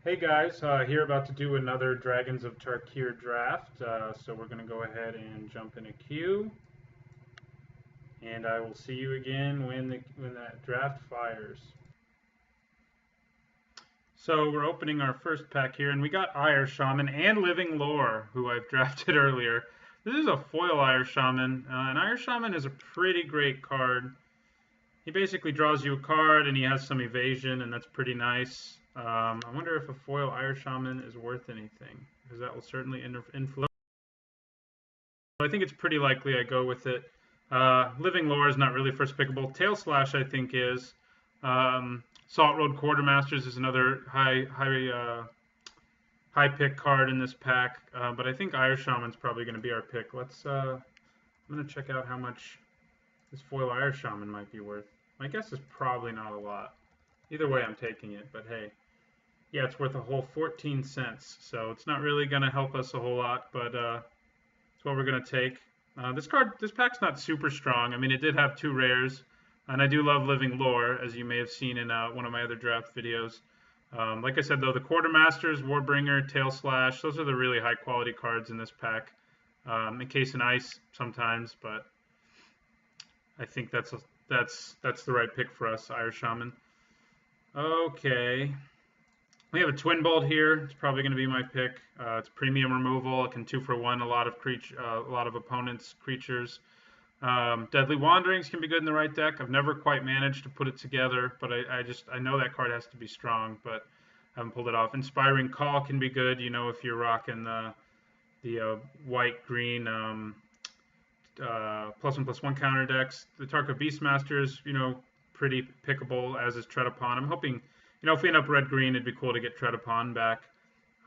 Hey guys, here about to do another Dragons of Tarkir draft. So we're going to go ahead and jump in a queue, and I will see you again when that draft fires. So we're opening our first pack here, and we got Ire Shaman and Living Lore, who I've drafted earlier. This is a foil Ire Shaman, and Ire Shaman is a pretty great card. He basically draws you a card, and he has some evasion, and that's pretty nice. I wonder if a foil Ire Shaman is worth anything, because that will certainly influence. I think it's pretty likely I go with it. Living Lore is not really first pickable. Tail Slash, I think, is. Salt Road Quartermasters is another high pick card in this pack, but I think Ire Shaman's probably going to be our pick. I'm going to check out how much this foil Ire Shaman might be worth. My guess is probably not a lot. Either way, I'm taking it, but hey. Yeah, it's worth a whole 14 cents, so it's not really going to help us a whole lot, but it's what we're going to take. This pack's not super strong. I mean, it did have 2 rares, and I do love Living Lore, as you may have seen in one of my other draft videos. Like I said, though, the Quartermasters, Warbringer, Tail Slash, those are the really high-quality cards in this pack. Encase in Ice sometimes, but I think that's the right pick for us, Ire Shaman. Okay. We have a Twin Bolt here. It's probably going to be my pick. It's premium removal. It can 2-for-1 a lot of opponents' creatures. Deadly Wanderings can be good in the right deck. I've never quite managed to put it together, but I know that card has to be strong, but I haven't pulled it off. Inspiring Call can be good, if you're rocking the white green +1/+1 counter decks. The Tarkir Beastmasters, pretty pickable, as is Tread Upon. I'm hoping. If we end up red-green, it'd be cool to get Tread Upon back.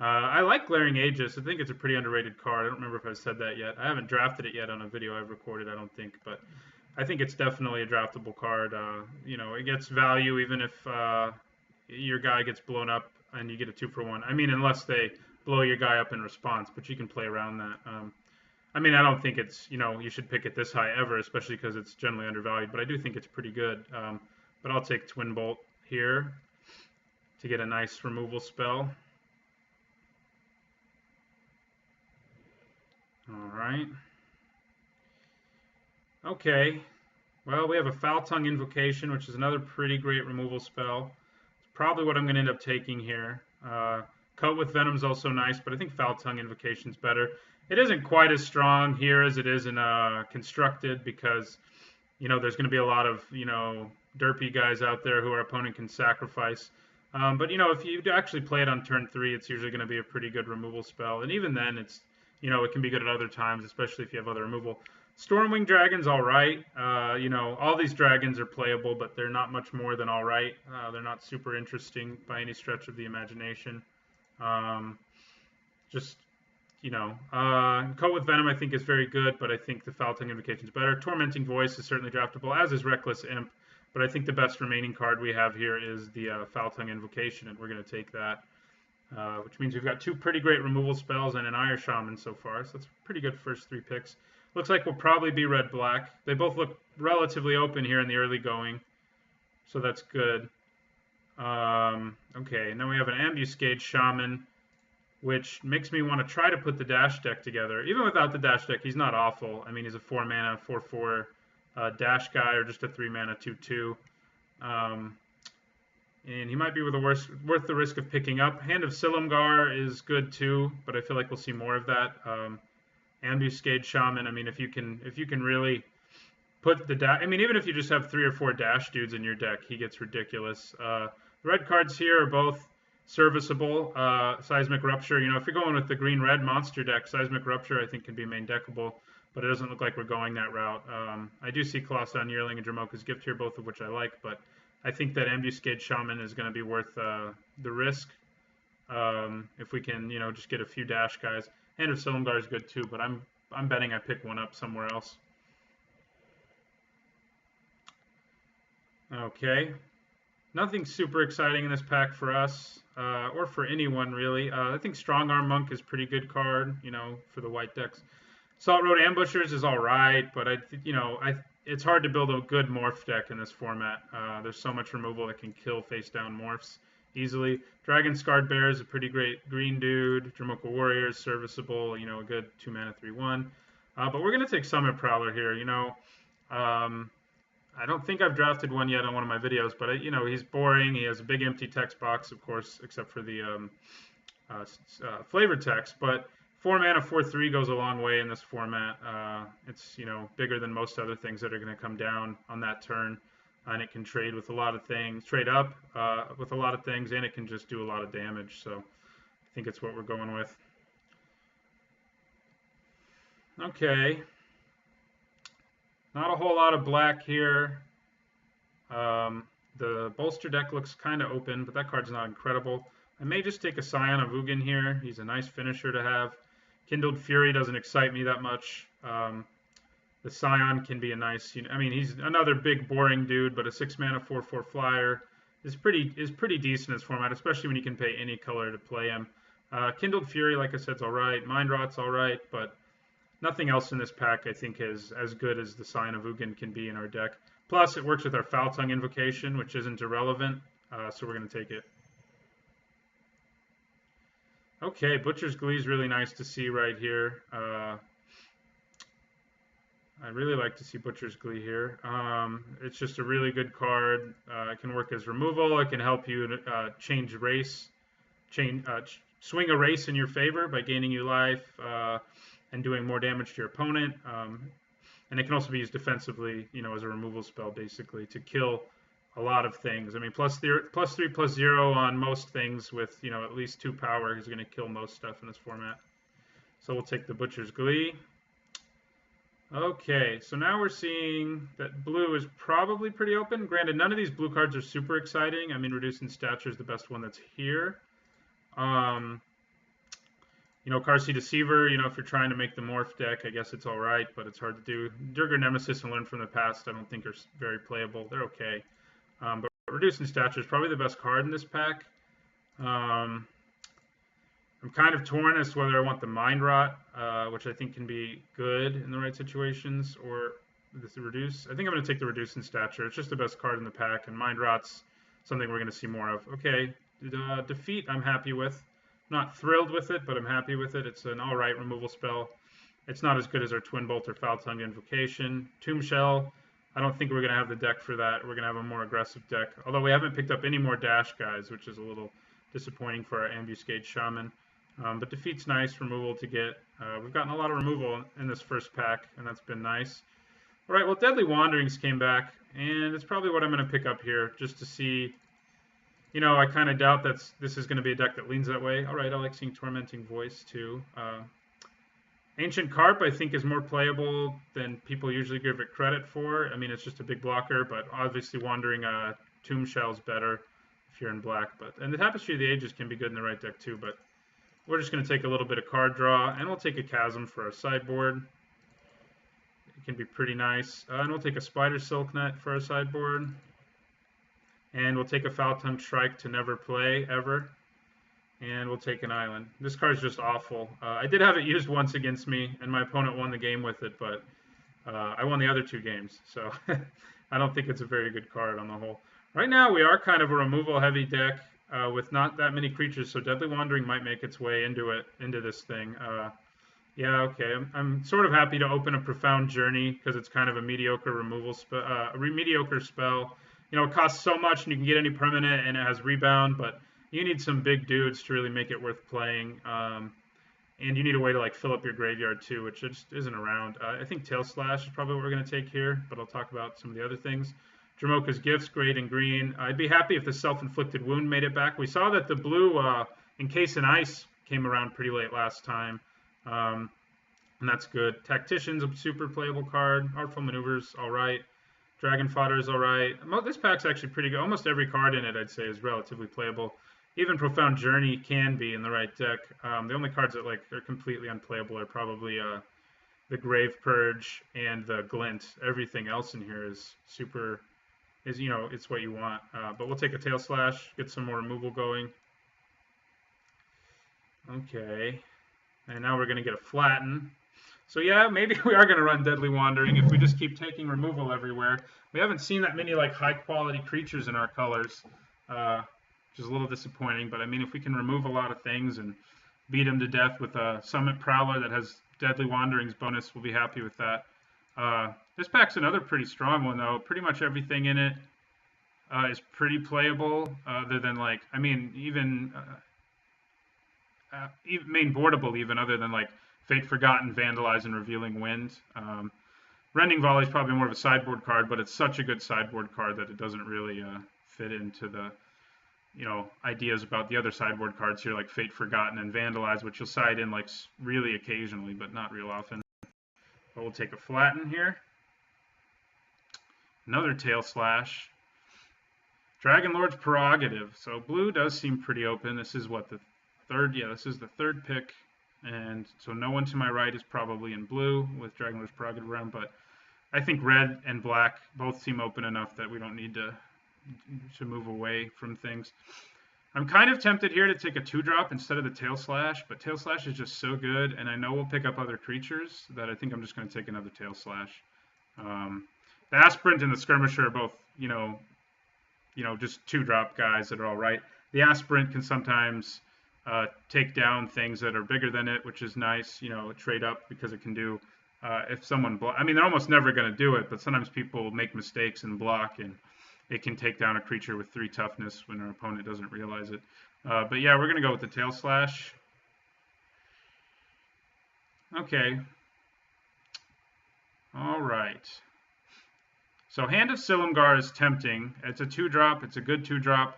I like Glaring Aegis. I think it's a pretty underrated card. I don't remember if I've said that yet. I haven't drafted it yet on a video I've recorded, I don't think. But I think it's definitely a draftable card. It gets value even if your guy gets blown up and you get a 2-for-1. I mean, unless they blow your guy up in response, but you can play around that. I mean, I don't think it's, you should pick it this high ever, especially because it's generally undervalued. But I do think it's pretty good. But I'll take Twin Bolt here to get a nice removal spell. All right. Okay. Well, we have a Foul Tongue Invocation, which is another pretty great removal spell. It's probably what I'm going to end up taking here. Coat with Venom is also nice, but I think Foul Tongue Invocation is better. It isn't quite as strong here as it is in Constructed because, there's going to be a lot of, derpy guys out there who our opponent can sacrifice. But if you actually play it on turn 3, it's usually going to be a pretty good removal spell. And even then, it's it can be good at other times, especially if you have other removal. Stormwing Dragon's all right. All these dragons are playable, but they're not much more than all right. They're not super interesting by any stretch of the imagination. Coat with Venom I think is very good, but I think the Foul Tongue Invocation is better. Tormenting Voice is certainly draftable, as is Reckless Imp. But I think the best remaining card we have here is the Foul Tongue Invocation, and we're going to take that, which means we've got 2 pretty great removal spells and an Ire Shaman so far, so that's pretty good first 3 picks. Looks like we'll probably be red-black. They both look relatively open here in the early going, so that's good. Okay, and then we have an Ambuscade Shaman, which makes me want to try to put the Dash deck together. Even without the Dash deck, he's not awful. I mean, he's a 4-mana, 4/4 Dash guy, or just a 3-mana 2/2. And he might be worth the risk of picking up. Hand of Silumgar is good too, but I feel like we'll see more of that. Ambuscade Shaman. I mean, if you can really put the dash. I mean, even if you just have 3 or 4 dash dudes in your deck, he gets ridiculous. The red cards here are both serviceable. Seismic Rupture. If you're going with the green-red monster deck, Seismic Rupture I think can be main deckable, but it doesn't look like we're going that route. I do see Colosseum Yearling and Dramoka's Gift here, both of which I like, but I think that Ambuscade Shaman is going to be worth the risk if we can, just get a few dash guys. Hand of Silumgar is good too, but I'm betting I pick one up somewhere else. Okay. Nothing super exciting in this pack for us, or for anyone really. I think Strong Arm Monk is a pretty good card, for the white decks. Salt Road Ambushers is all right, but it's hard to build a good morph deck in this format. There's so much removal that can kill face-down morphs. easily. Dragon Scarred Bear is a pretty great green dude. Dromoka Warrior is serviceable, you know, a good 2-mana 3/1. But we're going to take Summit Prowler here, you know. I don't think I've drafted one yet on one of my videos, but, you know, he's boring. He has a big empty text box, of course, except for the flavor text. But 4 mana, 4/3 goes a long way in this format. It's, you know, bigger than most other things that are going to come down on that turn. And it can trade with a lot of things, trade up with a lot of things, and it can just do a lot of damage. So I think it's what we're going with. Okay. Not a whole lot of black here. The bolster deck looks kind of open, but that card's not incredible. I may just take a Scion of Ugin here. He's a nice finisher to have. Kindled Fury doesn't excite me that much. The Scion can be a nice, you know, I mean, he's another big boring dude, but a 6 mana 4/4 flyer is pretty decent in this format, especially when you can pay any color to play him. Kindled Fury, like I said, is all right. Mind Rot's all right, but nothing else in this pack I think is as good as the Scion of Ugin can be in our deck. Plus, it works with our Foul Tongue Invocation, which isn't irrelevant, so we're going to take it. Okay, Butcher's Glee is really nice to see right here. I really like to see Butcher's Glee here. It's just a really good card. It can work as removal. It can help you change race, swing a race in your favor by gaining you life and doing more damage to your opponent. And it can also be used defensively, you know, as a removal spell, basically, to kill a lot of things. I mean, +3/+0 on most things with, you know, at least 2 power is going to kill most stuff in this format. So we'll take the Butcher's Glee. Okay, so now we're seeing that blue is probably pretty open. Granted, none of these blue cards are super exciting. I mean, Reducing Stature is the best one that's here. You know, Karsi Deceiver, you know, if you're trying to make the Morph deck, I guess it's all right, but it's hard to do. Durgar Nemesis and Learn from the Past I don't think are very playable. They're okay. But Reducing Stature is probably the best card in this pack. I'm kind of torn as to whether I want the Mind Rot, which I think can be good in the right situations, or the Reduce. I think I'm going to take the Reducing Stature. It's just the best card in the pack, and Mind Rot's something we're going to see more of. Okay, Defeat I'm happy with. Not thrilled with it, but I'm happy with it. It's an alright removal spell. It's not as good as our Twin Bolt or Foul Tongue Invocation. Tomb Shell, I don't think we're going to have the deck for that. We're going to have a more aggressive deck. Although we haven't picked up any more Dash guys, which is a little disappointing for our Ambuscade Shaman. But Defeat's nice removal to get. We've gotten a lot of removal in this first pack, and that's been nice. All right, well, Deadly Wanderings came back, and it's probably what I'm going to pick up here, just to see. You know, I kind of doubt this is going to be a deck that leans that way. All right, I like seeing Tormenting Voice, too. Ancient Carp, I think, is more playable than people usually give it credit for. I mean, it's just a big blocker, but obviously Wandering Tomb Shell's better if you're in black. And the Tapestry of the Ages can be good in the right deck, too, but we're just going to take a little bit of card draw, and we'll take a Chasm for our sideboard. It can be pretty nice. And we'll take a Spider Silk Net for our sideboard. And we'll take a Foul Tongue Shrike to never play, ever. And we'll take an Island. This card's just awful. I did have it used once against me, and my opponent won the game with it, but I won the other 2 games. So I don't think it's a very good card on the whole. Right now, we are kind of a removal-heavy deck with not that many creatures, so Deadly Wandering might make its way into this thing. Yeah, okay. I'm sort of happy to open a Profound Journey, because it's kind of a mediocre removal spell, mediocre spell. You know, it costs so much, and you can get any permanent, and it has rebound, but you need some big dudes to really make it worth playing. And you need a way to, like, fill up your graveyard, too, which just isn't around. I think Tail Slash is probably what we're going to take here, but I'll talk about some of the other things. Dromoka's Gifts, great in green. I'd be happy if the Self-Inflicted Wound made it back. We saw that the blue Encase in Ice came around pretty late last time, and that's good. Tactician's a super playable card. Artful Maneuvers, all right. Dragon Fodder is all right. This pack's actually pretty good. Almost every card in it, I'd say, is relatively playable. Even Profound Journey can be in the right deck. The only cards that are completely unplayable are probably the Grave Purge and the Glint. Everything else in here is you know, it's what you want. But we'll take a Tail Slash, get some more removal going. Okay. And now we're going to get a Flatten. So yeah, maybe we are going to run Deadly Wandering if we just keep taking removal everywhere. We haven't seen that many, like, high-quality creatures in our colors. which is a little disappointing. But I mean, if we can remove a lot of things and beat him to death with a Summit Prowler that has Deadly Wanderings bonus, we'll be happy with that. This pack's another pretty strong one, though. Pretty much everything in it is pretty playable, other than, like, I mean, even main boardable, even, other than, like, Fate Forgotten, Vandalize, and Revealing Wind. Rending Volley is probably more of a sideboard card, but it's such a good sideboard card that it doesn't really fit into the, ideas about the other sideboard cards here, like Fate Forgotten and Vandalize, which you'll side in, like, really occasionally, but not real often. But we'll take a Flatten here. Another Tail Slash. Dragon Lord's Prerogative. So blue does seem pretty open. This is what, the third? Yeah, this is the third pick. And so no one to my right is probably in blue with Dragon Lord's Prerogative around, but I think red and black both seem open enough that we don't need to move away from things. I'm kind of tempted here to take a 2-drop instead of the Tail Slash, but Tail Slash is just so good, and I know we'll pick up other creatures that I think I'm just going to take another Tail Slash. The Aspirant and the Skirmisher are both, just 2-drop guys that are all right. The Aspirant can sometimes take down things that are bigger than it, which is nice, trade up because it can do, if someone, I mean, they're almost never going to do it, but sometimes people make mistakes and block, and it can take down a creature with 3 toughness when our opponent doesn't realize it. But yeah, we're going to go with the Tail Slash. Okay. All right. So Hand of Silumgar is tempting. It's a 2-drop. It's a good 2-drop.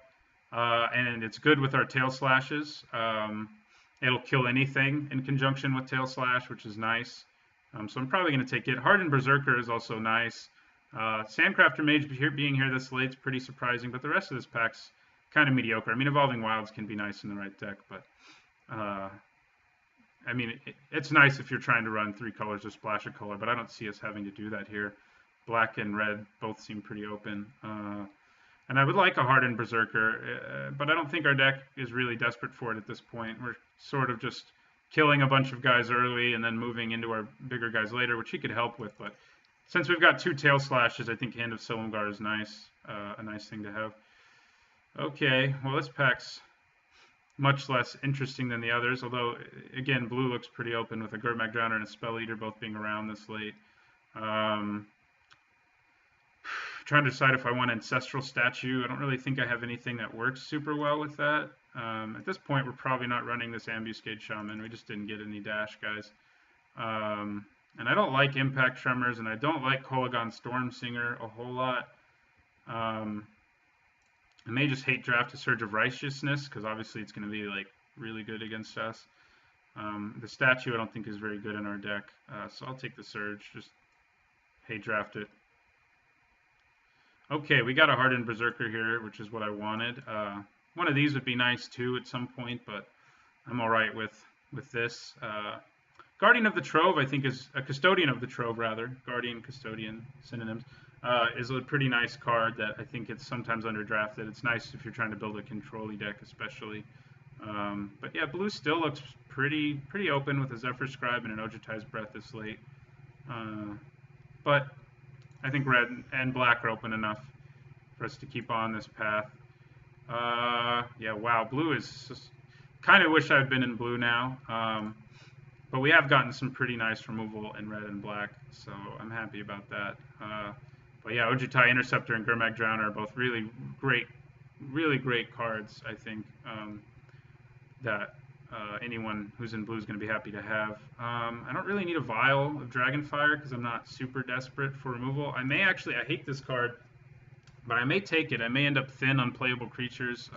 And it's good with our Tail Slashes. It'll kill anything in conjunction with Tail Slash, which is nice. So I'm probably going to take it. Hardened Berserker is also nice. Sandcrafter Mage being here this late is pretty surprising, but the rest of this pack's kind of mediocre. I mean, Evolving Wilds can be nice in the right deck, but I mean, it's nice if you're trying to run 3 colors or splash a color, but I don't see us having to do that here. Black and red both seem pretty open. And I would like a Hardened Berserker, but I don't think our deck is really desperate for it at this point. We're sort of just killing a bunch of guys early and then moving into our bigger guys later, which he could help with. But since we've got 2 Tail Slashes, I think Hand of Silumgar is nice, a nice thing to have. Okay, well, this pack's much less interesting than the others, although, again, blue looks pretty open with a Gurmag Drowner and a Spell Eater both being around this late. Trying to decide if I want Ancestral Statue. I don't really think I have anything that works super well with that. At this point, we're probably not running this Ambuscade Shaman. We just didn't get any dash, guys. And I don't like Impact Tremors, and I don't like Kolagon Stormsinger a whole lot. I may just hate draft a Surge of Righteousness, because obviously it's going to be like really good against us. The statue I don't think is very good in our deck, so I'll take the Surge. Just hate draft it. Okay, we got a Hardened Berserker here, which is what I wanted. One of these would be nice too at some point, but I'm all right with this. Guardian of the Trove, I think, is a Custodian of the Trove, rather. Guardian, Custodian, synonyms. Is a pretty nice card that I think it's sometimes underdrafted. It's nice if you're trying to build a control-y deck, especially. But yeah, blue still looks pretty open with a Zephyr Scribe and an Ojutai's Breath this late. But I think red and black are open enough for us to keep on this path. Yeah, wow, blue is just, kind of wish I'd been in blue now. But we have gotten some pretty nice removal in red and black, so I'm happy about that. But yeah, Ojutai Interceptor and Gurmag Drowner are both really great cards, I think, that anyone who's in blue is going to be happy to have. I don't really need a Vial of Dragonfire because I'm not super desperate for removal. I may actually, I hate this card, but I may take it. I may end up thin on playable creatures.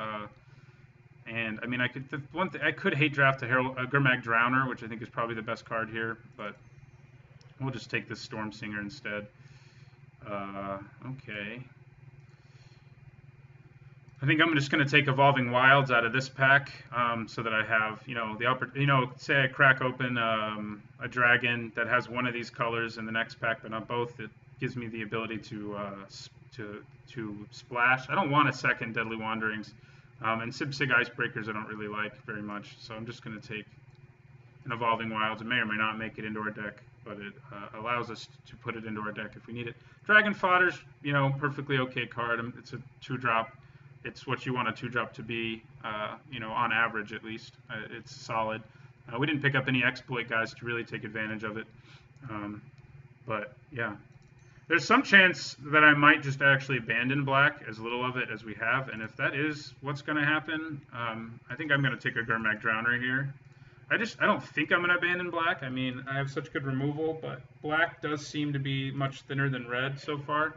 And I mean, I could hate draft a Gurmag Drowner, which I think is probably the best card here, but we'll just take this Stormsinger instead. Okay. I think I'm just going to take Evolving Wilds out of this pack, so that I have, say I crack open a dragon that has one of these colors in the next pack, but not both. It gives me the ability to splash. I don't want a second Deadly Wanderings, and Sib-Sig Icebreakers I don't really like very much, so I'm just going to take an Evolving Wilds. It may or may not make it into our deck, but it allows us to put it into our deck if we need it. Dragon Fodder's, perfectly okay card. It's a 2-drop. it's what you want a 2-drop to be, on average at least. It's solid. We didn't pick up any exploit guys to really take advantage of it. But yeah, there's some chance that I might just actually abandon black, as little of it as we have. And if that is what's going to happen, I think I'm going to take a Gurmag Drowner here. I don't think I'm going to abandon black. I mean, I have such good removal, but black does seem to be much thinner than red so far.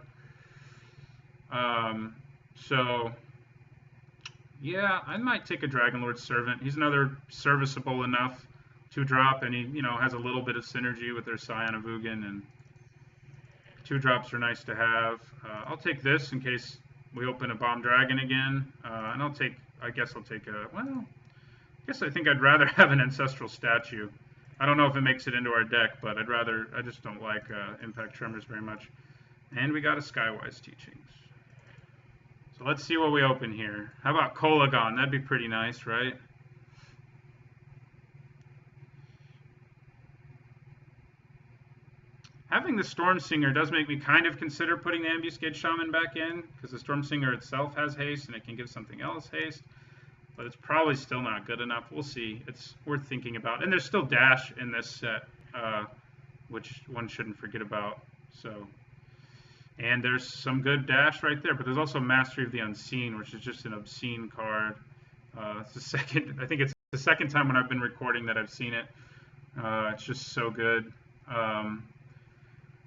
So yeah, I might take a Dragonlord Servant. He's another serviceable enough 2-drop, and he has a little bit of synergy with their Scion of Ugin, and 2-drops are nice to have. I'll take this in case we open a Bomb Dragon again, and I guess I think I'd rather have an Ancestral Statue. I don't know if it makes it into our deck, but I just don't like Impact Tremors very much. And we got a Skywise Teachings. So let's see what we open here. How about Kolagon? That'd be pretty nice, right? Having the Storm Singer does make me kind of consider putting the Ambuscade Shaman back in, because the Storm Singer itself has haste, and it can give something else haste. But it's probably still not good enough. We'll see. It's worth thinking about. And there's still dash in this set, which one shouldn't forget about. And there's some good dash right there. But there's also Mastery of the Unseen, which is just an obscene card. I think it's the second time when I've been recording that I've seen it. It's just so good.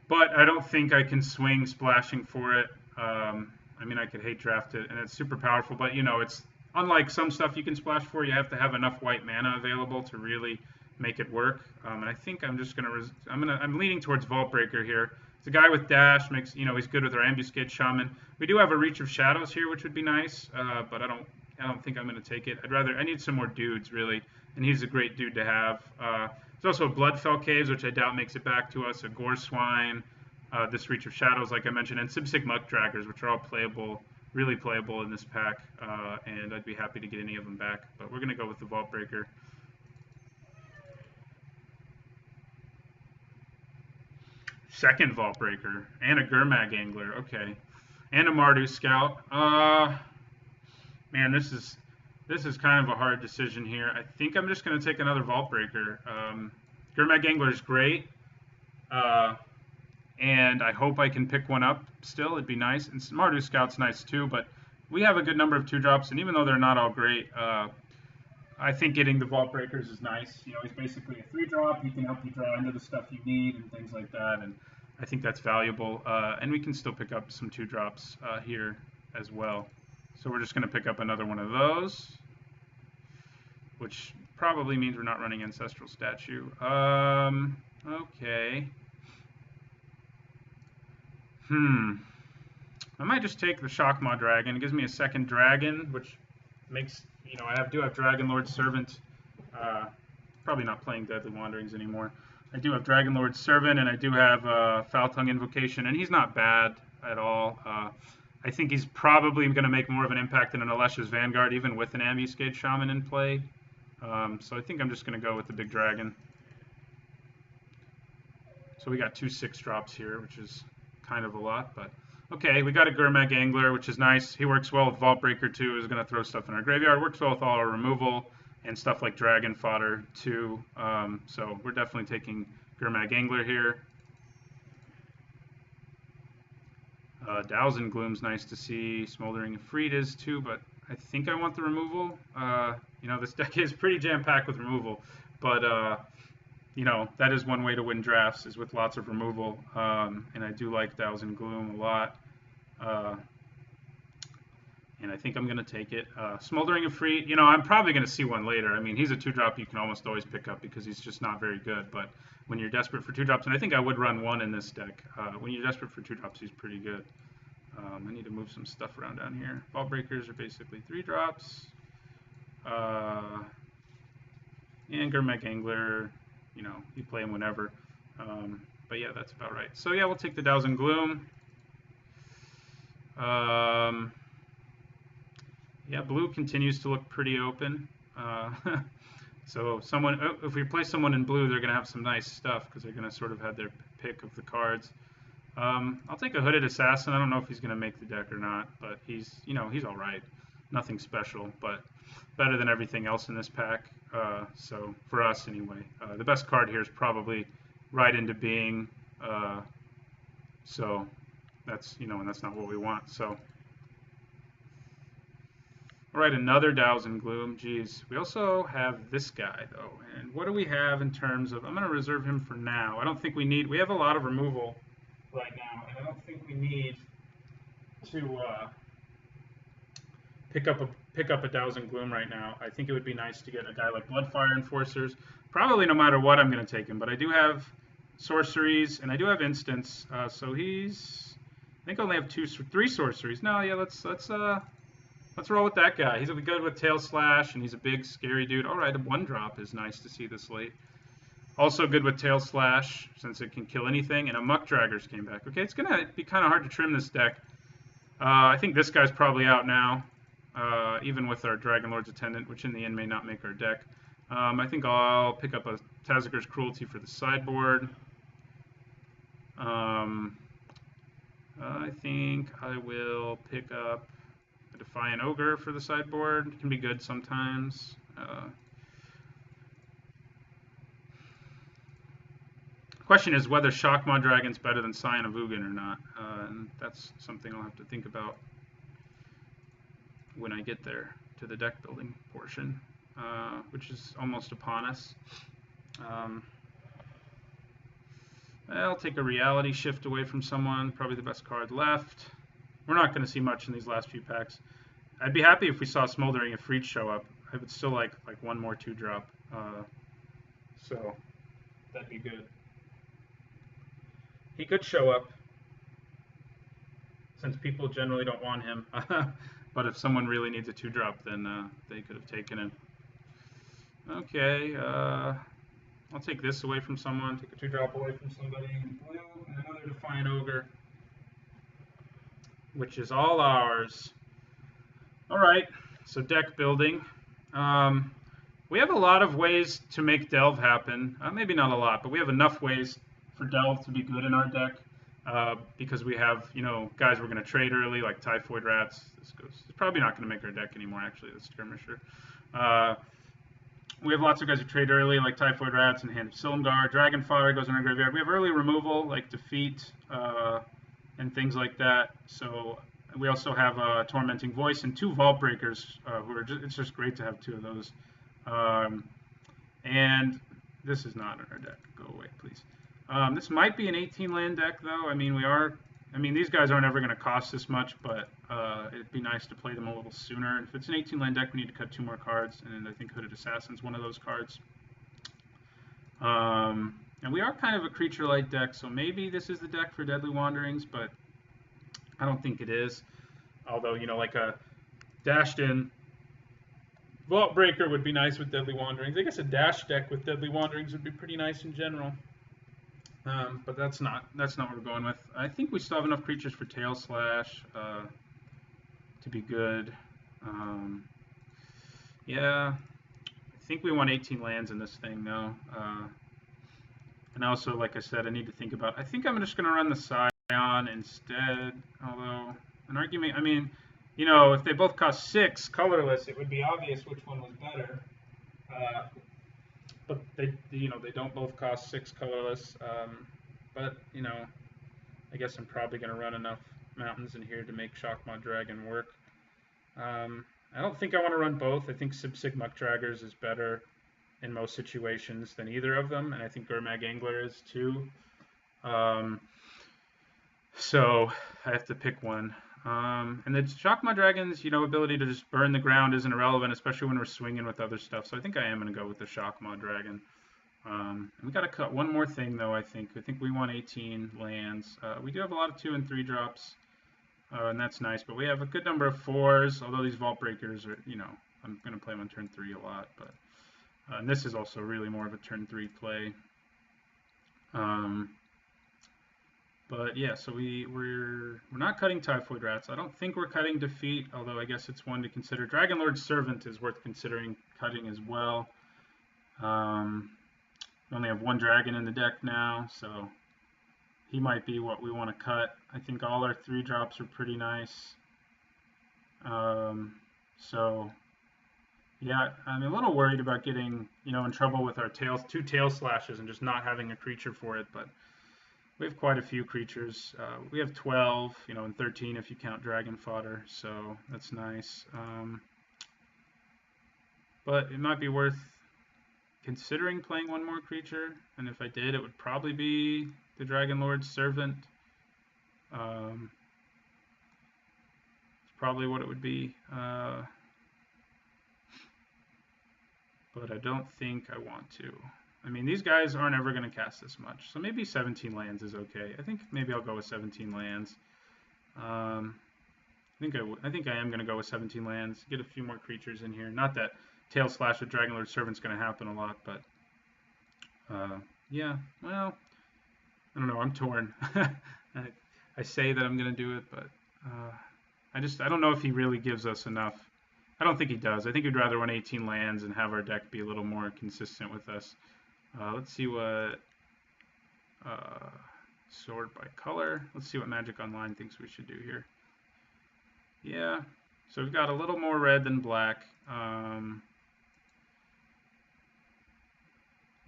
But I don't think I can swing splashing for it. I mean, I could hate draft it, and it's super powerful. But it's unlike some stuff you can splash for. You have to have enough white mana available to really make it work. And I think I'm just I'm leaning towards Vault Breaker here. It's a guy with dash, he's good with our Ambuscade Shaman. We do have a Reach of Shadows here, which would be nice. But I don't think I'm going to take it. I need some more dudes really, and he's a great dude to have. There's also Bloodfell Caves, which I doubt makes it back to us, a Gore Swine, this Reach of Shadows, like I mentioned, and Sibsig Muck Draggers, which are all playable, really playable in this pack, and I'd be happy to get any of them back. But we're going to go with the Vault Breaker. Second Vault Breaker, and a Gurmag Angler, okay. And a Mardu Scout. Man, this is kind of a hard decision here. I think I'm just going to take another Vault Breaker. Gurmag Angler is great, and I hope I can pick one up still. It'd be nice. And Mardu Scout's nice too, but we have a good number of 2-drops, and even though they're not all great, I think getting the Vault Breakers is nice. He's basically a 3-drop. He can help you draw into the stuff you need and things like that, and I think that's valuable. And we can still pick up some 2-drops here as well. So we're just going to pick up another one of those, which probably means we're not running Ancestral Statue. Okay. I might just take the Shockmaw Dragon. It gives me a second dragon, which makes, I do have Dragonlord Servant. Probably not playing Deadly Wanderings anymore. I do have Dragonlord Servant, and I do have Foul Tongue Invocation, and he's not bad at all. I think he's probably going to make more of an impact than an Alesha's Vanguard, even with an Ambuscade Shaman in play. So I think I'm just going to go with the big dragon. So we got 2 6-drops here, which is kind of a lot, but okay. We got a Gurmag Angler, which is nice. He works well with Vault Breaker too. Is going to throw stuff in our graveyard. Works well with all our removal and stuff like Dragon Fodder too. So we're definitely taking Gurmag Angler here. Dowsing Gloom's nice to see. Smoldering Efreet is too, but I think I want the removal. This deck is pretty jam-packed with removal, but that is one way to win drafts, is with lots of removal. And I do like Dowsing Gloom a lot. And I think I'm going to take it. Smoldering Efreet, I'm probably going to see one later. I mean, he's a 2-drop you can almost always pick up because he's just not very good. But when you're desperate for 2-drops, and I think I would run one in this deck, when you're desperate for 2-drops, he's pretty good. I need to move some stuff around down here. Vault Breakers are basically 3-drops. And Gurmag Angler, you play him whenever. But yeah, that's about right. So yeah, we'll take the Dowsing Gloom. Yeah, blue continues to look pretty open. So if we play someone in blue, they're going to have some nice stuff because they're going to sort of have their pick of the cards. I'll take a Hooded Assassin. I don't know if he's going to make the deck or not, but he's all right. Nothing special, but better than everything else in this pack. So for us anyway, the best card here is probably Ride into Being. So that's, and that's not what we want. So all right, another Dows and Gloom. Geez, we also have this guy though. And what do we have in terms of? I'm going to reserve him for now. I don't think we need. We have a lot of removal right now, and I don't think we need to pick up a Dows and Gloom right now. I think it would be nice to get a guy like Bloodfire Enforcers. Probably no matter what, I'm going to take him. But I do have sorceries, and I do have instants. So he's. I think I only have 3 sorceries. No, yeah, let's roll with that guy. He's good with Tail Slash, and he's a big, scary dude. All right, a 1-drop is nice to see this late. Also good with Tail Slash, since it can kill anything, and a Muck Draggers came back. Okay, it's going to be kind of hard to trim this deck. I think this guy's probably out now, even with our Dragon Lord's Attendant, which in the end may not make our deck. I think I'll pick up a Taziger's Cruelty for the sideboard. I think I will pick up a Defiant Ogre for the sideboard. It can be good sometimes. Question is whether Shockmaw Dragon's better than Scion of Ugin or not. And that's something I'll have to think about when I get there to the deck building portion, which is almost upon us. I'll take a Reality Shift away from someone, probably the best card left. We're not going to see much in these last few packs. I'd be happy if we saw Smoldering Efreet show up. I would still like one more 2-drop. So that'd be good. He could show up, since people generally don't want him. But if someone really needs a 2-drop, then they could have taken him. Okay, I'll take this away from someone, take a 2-drop away from somebody in blue, and another Defiant Ogre, which is all ours. All right, so deck building. We have a lot of ways to make Delve happen. Maybe not a lot, but we have enough ways for Delve to be good in our deck, because we have, guys we're going to trade early, like Typhoid Rats. It's probably not going to make our deck anymore, actually, the Skirmisher. We have lots of guys who trade early, like Typhoid Rats and Hand of Silumgar. Dragon Fodder goes in our graveyard. We have early removal, like Defeat, and things like that. So we also have a Tormenting Voice and 2 Vault Breakers, it's just great to have 2 of those. And this is not in our deck. Go away, please. This might be an 18-land deck, though. These guys aren't ever going to cost this much, but it'd be nice to play them a little sooner. If it's an 18-land deck, we need to cut 2 more cards, and I think Hooded Assassin's one of those cards. And we are kind of a creature-light deck, so maybe this is the deck for Deadly Wanderings, but I don't think it is. Although, like a dashed-in Vault Breaker would be nice with Deadly Wanderings. I guess a dash deck with Deadly Wanderings would be pretty nice in general. But that's not what we're going with. I think we still have enough creatures for Tail Slash to be good. Yeah, I think we want 18 lands in this thing, though. And also, like I said, I need to think about. I think I'm just going to run the Scion instead. Although an argument, if they both cost 6 colorless, it would be obvious which one was better. But they don't both cost 6 colorless. But I guess I'm probably going to run enough mountains in here to make Shockmaw Dragon work. I don't think I want to run both. I think Sig Muck Draggers is better in most situations than either of them, and I think Gurmag Angler is too. So I have to pick one. And the Shockmaw Dragon's, ability to just burn the ground isn't irrelevant, especially when we're swinging with other stuff. So I think I am going to go with the Shockmaw Dragon. We got to cut one more thing, though, I think. I think we want 18 lands. We do have a lot of 2 and 3 drops, and that's nice. But we have a good number of 4s, although these Vault Breakers are, I'm going to play them on turn 3 a lot. But and this is also really more of a turn 3 play. But yeah, so we're not cutting Typhoid Rats. I don't think we're cutting Defeat, although I guess it's one to consider. Dragon Lord's Servant is worth considering cutting as well. We only have 1 dragon in the deck now, so he might be what we want to cut. I think all our 3 drops are pretty nice. So yeah, I'm a little worried about getting, in trouble with our two tail slashes and just not having a creature for it. But we have quite a few creatures. We have 12, and 13 if you count dragon fodder. So that's nice. But it might be worth considering playing one more creature. And if I did, it would probably be the Dragon Lord's Servant. It's probably what it would be. But I don't think I want to. I mean, these guys aren't ever going to cast this much, so maybe 17 lands is okay. I think maybe I'll go with 17 lands. I think I am going to go with 17 lands. Get a few more creatures in here. Not that Tail Slash with Dragon Lord Servant's going to happen a lot, but yeah. Well, I don't know. I'm torn. I say that I'm going to do it, but I don't know if he really gives us enough. I don't think he does. I think he'd rather run 18 lands and have our deck be a little more consistent with us. Let's see what sort by color. Let's see what Magic Online thinks we should do here. Yeah, so we've got a little more red than black.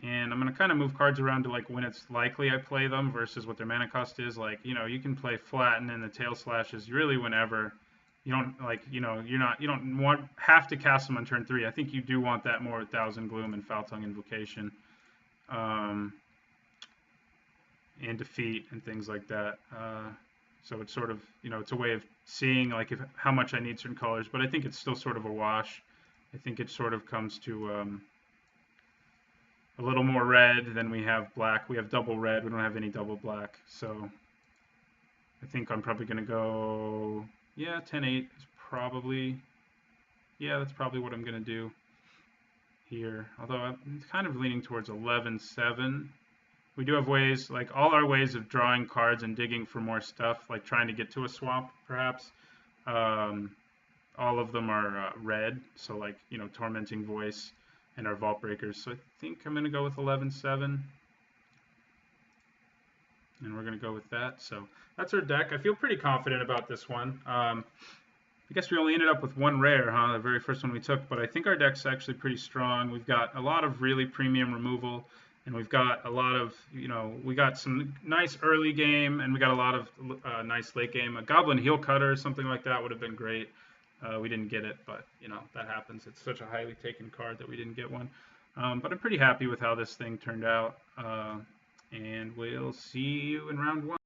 And I'm going to kind of move cards around to like when it's likely I play them versus what their mana cost is. Like, you can play Flatten and the Tail Slashes really whenever. You don't like, you don't have to cast them on turn 3. I think you do want that more with Thousand Gloom and Foul Tongue Invocation, and Defeat and things like that. So it's sort of, it's a way of seeing like how much I need certain colors, but I think it's still sort of a wash. I think it sort of comes to a little more red than we have black. We have double red. We don't have any double black. So I think I'm probably going to go, 10-8 is probably, that's probably what I'm going to do here. Although I'm kind of leaning towards 11-7. We do have ways, like all our ways of drawing cards and digging for more stuff, like trying to get to a swamp, perhaps. All of them are red, so like, Tormenting Voice and our Vault Breakers. So I think I'm going to go with 11-7. And we're going to go with that. So that's our deck. I feel pretty confident about this one. I guess we only ended up with one rare, the very first one we took, but I think our deck's actually pretty strong. We've got a lot of really premium removal, and we've got a lot of, we got some nice early game, and we got a lot of nice late game. A Goblin Heel Cutter or something like that would have been great. We didn't get it, but, that happens. It's such a highly taken card that we didn't get one. But I'm pretty happy with how this thing turned out. And we'll see you in round 1.